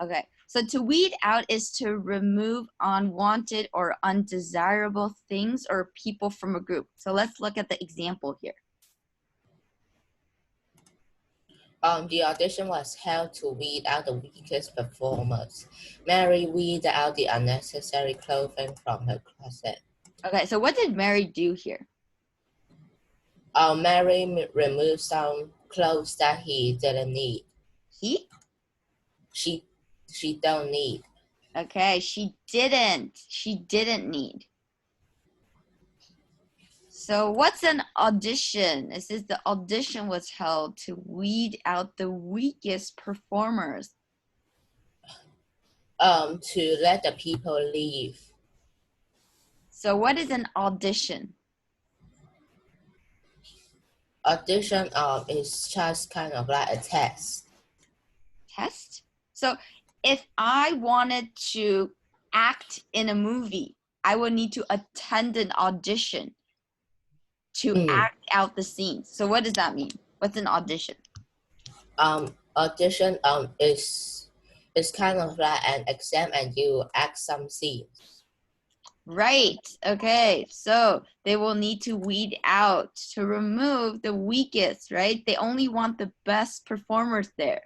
Okay, so to weed out is to remove unwanted or undesirable things or people from a group. So let's look at the example here. The audition was held to weed out the weakest performers. Mary weeded out the unnecessary clothing from her closet. Okay, so what did Mary do here? Mary removed some clothes that he didn't need. She don't need. Okay, she didn't need. So what's an audition? It says the audition was held to weed out the weakest performers. To let the people leave. So what is an audition? Audition is just kind of like a test. Test? So if I wanted to act in a movie, I would need to attend an audition to act out the scenes. So what does that mean? What's an audition? Audition is kind of like an exam and you act some scenes. Right. Okay. So they will need to weed out to remove the weakest, right? They only want the best performers there.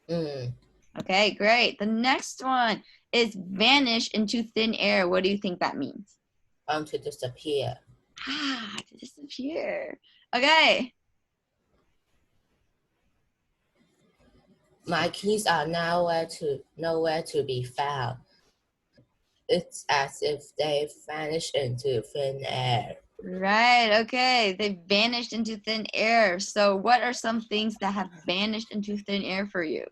Okay, great. The next one is vanish into thin air. What do you think that means? To disappear. To disappear. Okay. My keys are nowhere to be found. It's as if they vanished into thin air. Right, okay. They vanished into thin air. So what are some things that have vanished into thin air for you?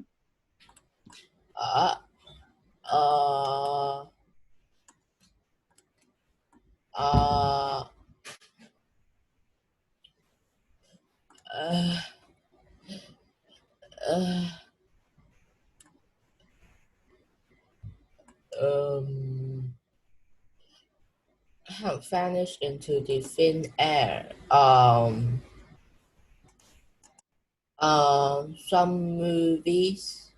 Vanished into the thin air. Some movies.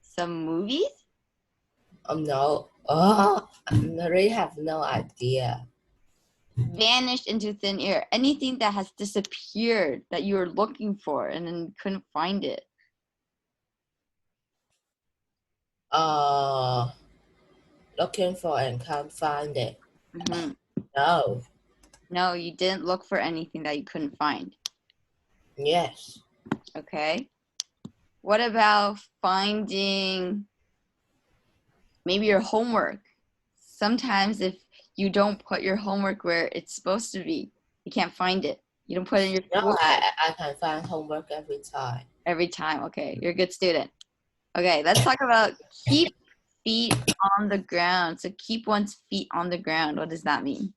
Some movies? No. I really have no idea. Vanished into thin air. Anything that has disappeared that you were looking for and then couldn't find it. Looking for and can't find it. No. No, you didn't look for anything that you couldn't find. Yes. Okay. What about finding maybe your homework? Sometimes if you don't put your homework where it's supposed to be, you can't find it. You don't put it in your No, I can find homework every time. Every time. Okay, you're a good student. Okay, let's talk about keep feet on the ground. So keep one's feet on the ground. What does that mean?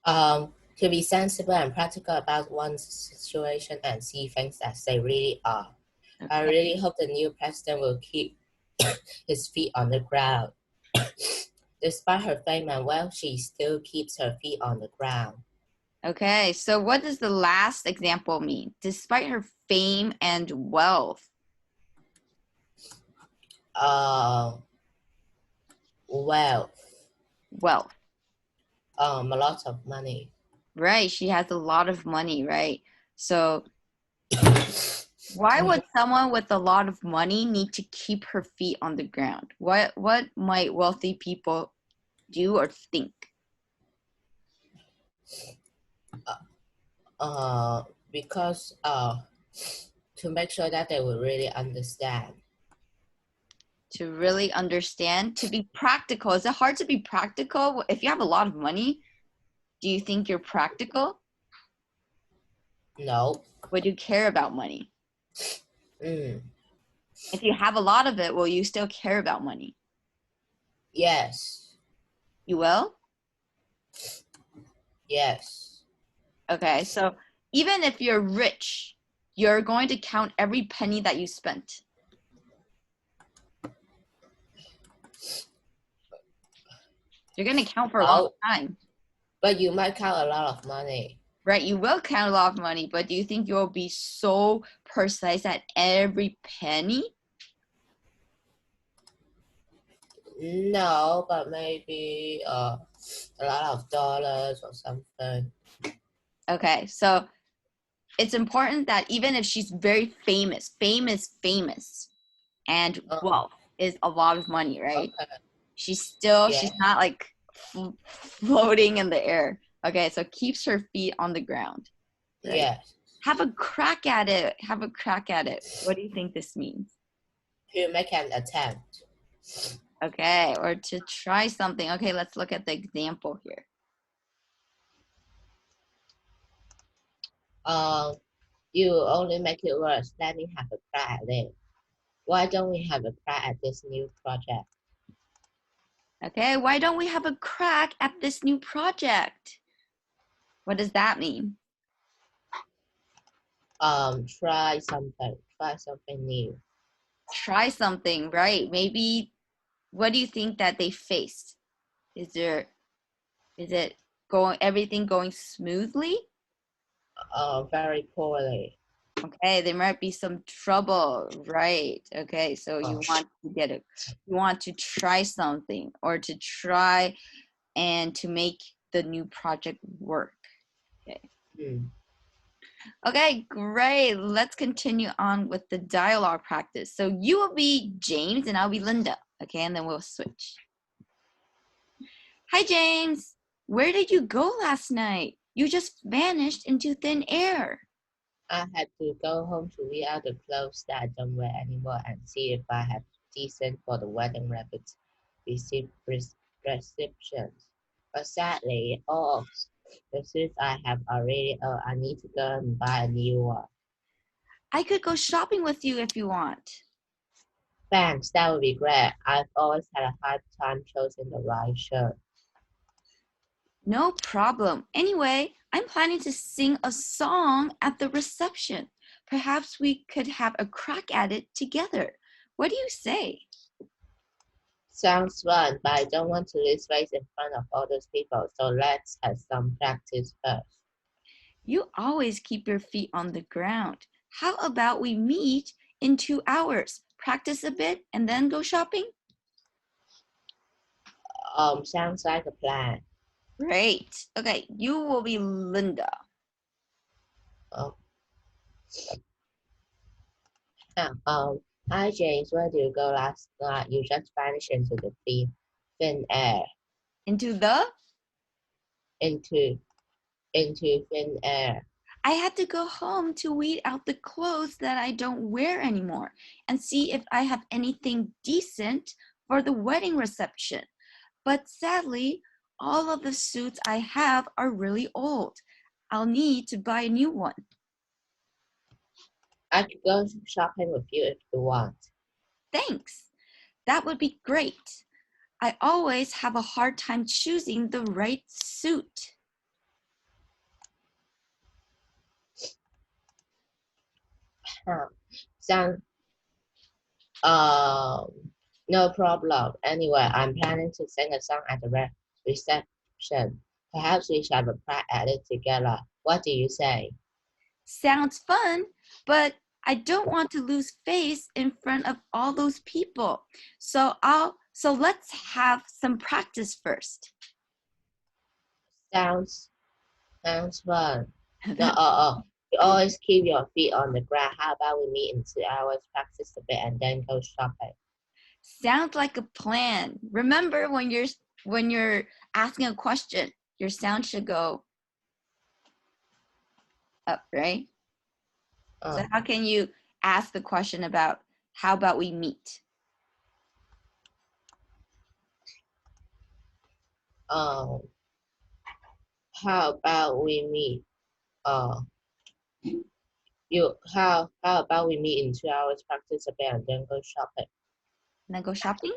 To be sensible and practical about one's situation and see things as they really are. Okay. I really hope the new president will keep his feet on the ground. Despite her fame and wealth, she still keeps her feet on the ground. Okay, so what does the last example mean? Despite her fame and wealth. Wealth. A lot of money. Right, she has a lot of money, right? So why would someone with a lot of money need to keep her feet on the ground? What might wealthy people do or think? Because to make sure that they will really understand. To really understand, to be practical. Is it hard to be practical? If you have a lot of money, do you think you're practical? No. Would you care about money? If you have a lot of it, will you still care about money? Yes. You will? Yes. Okay, so even if you're rich, you're going to count every penny that you spent. You're going to count for a long time. But you might count a lot of money. Right, you will count a lot of money, but do you think you'll be so precise at every penny? No, but maybe a lot of dollars or something. Okay, so it's important that even if she's very famous, and wealth is a lot of money, right? Okay. She's Yeah. not like floating in the air. Okay, so keeps her feet on the ground. Right? Yes. Have a crack at it. What do you think this means? To make an attempt. Okay, or to try something. Okay, let's look at the example here. You only make it worse. Let me have a crack at it. Why don't we have a crack at this new project? Okay, why don't we have a crack at this new project? What does that mean? Try something new. Try something, right? Maybe, what do you think that they faced? Is it everything going smoothly? Very poorly. Okay, there might be some trouble, right? Okay, so you want to try something, or to try and to make the new project work. Okay. Okay, great. Let's continue on with the dialogue practice. So you will be James and I'll be Linda. Okay, and then we'll switch. Hi, James. Where did you go last night? You just vanished into thin air. I had to go home to weed out the clothes that I don't wear anymore and see if I have decent for the wedding receptions. But sadly, all of the suits I have already, I need to go and buy a new one. I could go shopping with you if you want. Thanks, that would be great. I've always had a hard time choosing the right shirt. No problem. Anyway, I'm planning to sing a song at the reception. Perhaps we could have a crack at it together. What do you say? Sounds fun, but I don't want to lose face in front of all those people, so let's have some practice first. You always keep your feet on the ground. How about we meet in 2 hours? Practice a bit and then go shopping? Sounds like a plan. Great. Okay, you will be Linda. Oh. Hi James, where did you go last night? You just vanished into the thin air. Into thin air. I had to go home to weed out the clothes that I don't wear anymore and see if I have anything decent for the wedding reception. But sadly, all of the suits I have are really old. I'll need to buy a new one. I could go shopping with you if you want. Thanks. That would be great. I always have a hard time choosing the right suit. No problem. Anyway, I'm planning to sing a song at the reception. Perhaps we should have a crack at it together. What do you say? Sounds fun, but I don't want to lose face in front of all those people. So let's have some practice first. Sounds fun. No, you always keep your feet on the ground. How about we meet in 2 hours, practice a bit, and then go shopping? Sounds like a plan. Remember, when you're asking a question, your sound should go up, right? So how can you ask the question about how about we meet? How about we meet? How about we meet in 2 hours, practice a bit, and then go shopping? And then go shopping?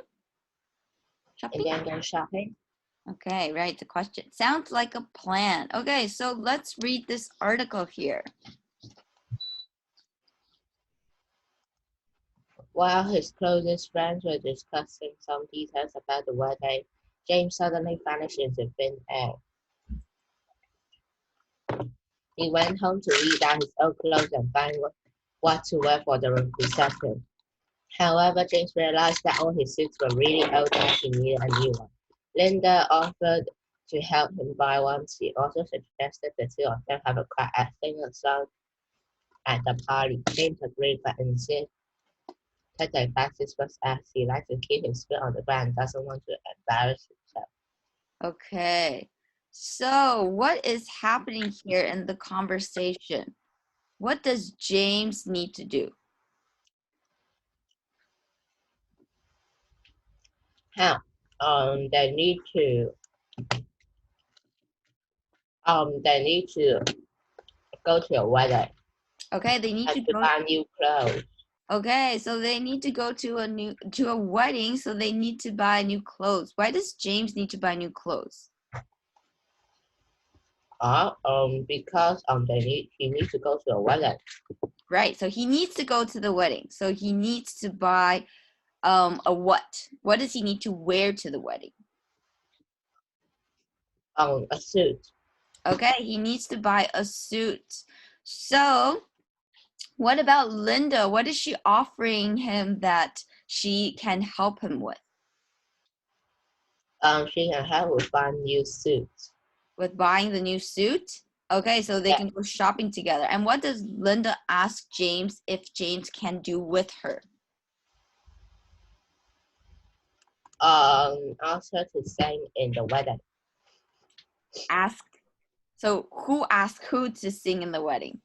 And then go shopping? Okay, right, the question. Sounds like a plan. Okay, so let's read this article here. While his closest friends were discussing some details about the wedding, James suddenly vanished into thin air. He went home to read out his old clothes and find what to wear for the reception. However, James realized that all his suits were really old and he needed a new one. Linda offered to help him buy one. She also suggested the two of them have a crack at singing a song at the party. James agreed but insisted they practice first as he likes to keep his feet on the ground and doesn't want to embarrass himself. Okay. So what is happening here in the conversation? What does James need to do? They need to go to a wedding. Okay, they need to go buy new clothes. Okay, so they need to go to a wedding, so they need to buy new clothes. Why does James need to buy new clothes? Because he needs to go to a wedding. Right, so he needs to go to the wedding. So he needs to buy a what? What does he need to wear to the wedding? A suit. Okay, he needs to buy a suit. So what about Linda? What is she offering him that she can help him with? She can help with buying new suits. With buying the new suit? Okay, so they can go shopping together. And what does Linda ask James if James can do with her? Ask her to sing in the wedding. So who asked who to sing in the wedding?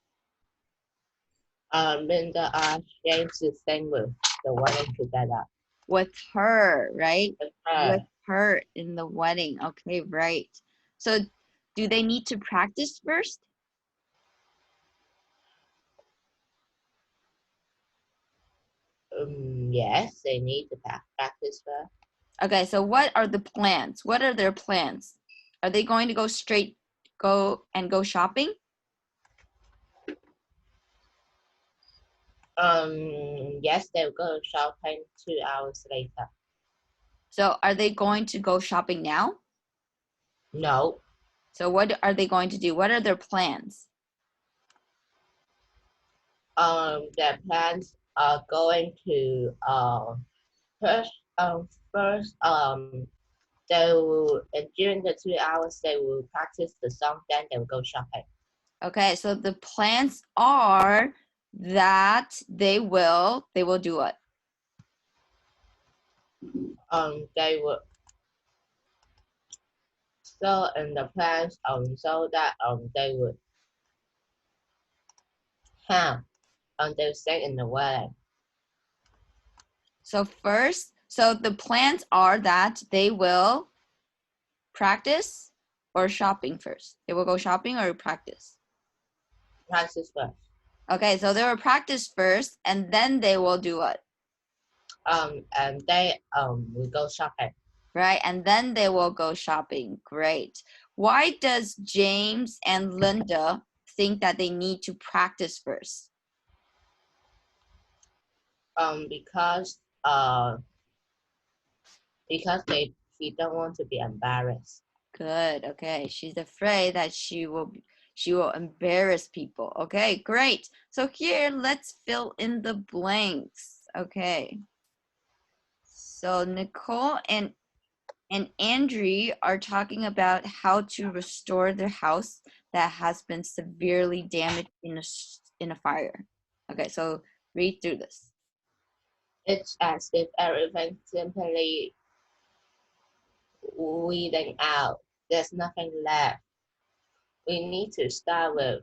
Linda asked James to sing with the wedding together. With her, right? With her in the wedding. Okay, right. So do they need to practice first? Yes, they need to practice first. Okay, so what are the plans? What are their plans? Are they going to go shopping? Yes, they'll go shopping 2 hours later. So are they going to go shopping now? No. So what are they going to do? What are their plans? Their plans are going to first they will during the 2 hours they will practice the song, then they will go shopping. Okay, so the plans are that they will do what? They will so in the plans so that they would have they'll sing in the wedding. So the plans are that they will practice or shopping first. They will go shopping or practice. Practice first. Okay, so they will practice first and then they will do what? And they will go shopping. Right, and then they will go shopping. Great. Why does James and Linda think that they need to practice first? Because she don't want to be embarrassed. Good. Okay. She's afraid that she will embarrass people. Okay, great. So here, let's fill in the blanks. Okay. So Nicole and Andrew are talking about how to restore their house that has been severely damaged in a fire. Okay, so read through this. It's as if everything simply weeding out. There's nothing left. We need to start with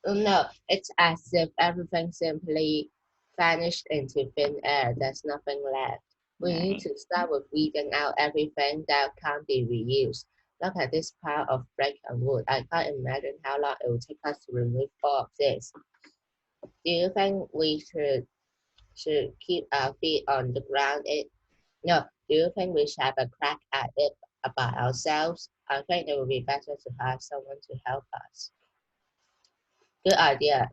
no, it's as if everything simply vanished into thin air. There's nothing left. We need to start with weeding out everything that can't be reused. Look at this pile of brick and wood. I can't imagine how long it will take us to remove all of this. Do you think we should keep our feet on the ground? No. Do you think we should have a crack at it by ourselves? I think it would be better to have someone to help us. Good idea.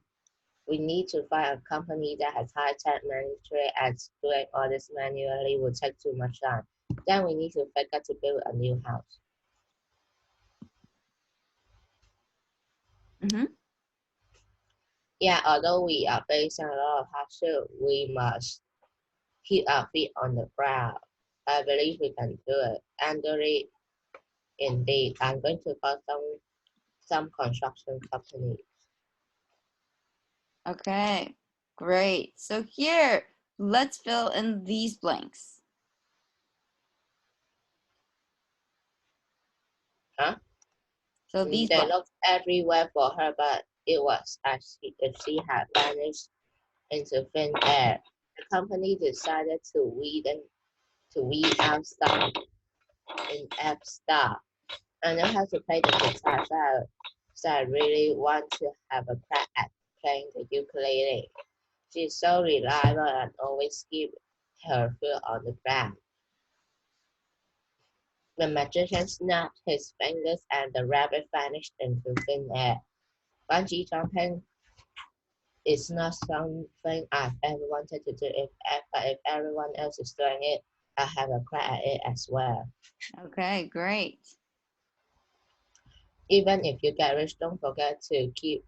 We need to find a company that has high-tech machinery, as doing all this manually would take too much time. Then we need to figure to build a new house. Yeah, although we are facing a lot of hardship, we must keep our feet on the ground. I believe we can do it. And do it indeed. I'm going to call some construction company. Okay, great. So here, let's fill in these blanks. Huh? So these They blanks. looked everywhere for her, but it was as if she had vanished into thin air. The company decided to weed out some inept staff. I know how to play the guitar, so I really want to have a crack at playing the ukulele. She's so reliable and always keep her foot on the ground. The magician snapped his fingers and the rabbit vanished into thin air. Bungee jumping is not something I've ever wanted to do, but if everyone else is doing it, I'll have a crack at it as well. Okay, great. Even if you get rich, don't forget to keep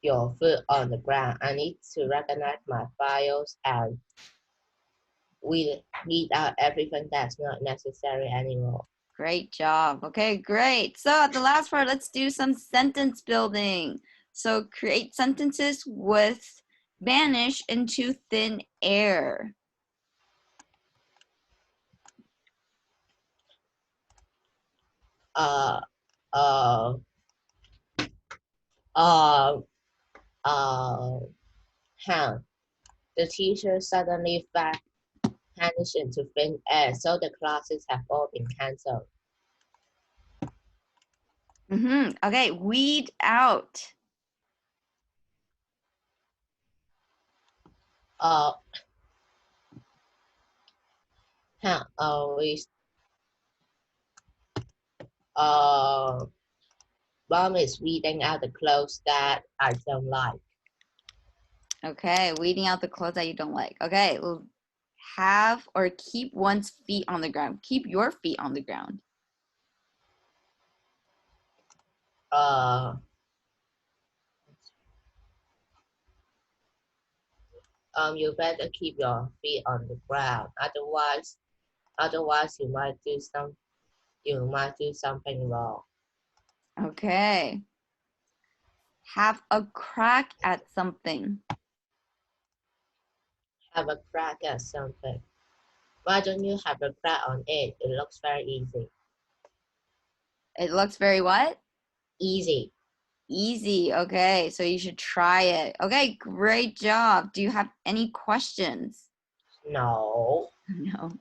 your foot on the ground. I need to recognize my files and weed out everything that's not necessary anymore. Great job. Okay, great. So at the last part, let's do some sentence building. So create sentences with vanish into thin air. Uh, uh, uh, how the teacher suddenly vanished into thin air, so the classes have all been cancelled. Okay, weed out. Mom is weeding out the clothes that I don't like. Okay, weeding out the clothes that you don't like. Okay, have or keep one's feet on the ground. Keep your feet on the ground. You better keep your feet on the ground. Otherwise you might do something wrong. Okay. Have a crack at something. Have a crack at something. Why don't you have a crack on it? It looks very easy. It looks very what? Easy. Easy. Okay, so you should try it. Okay, great job. Do you have any questions? No. No.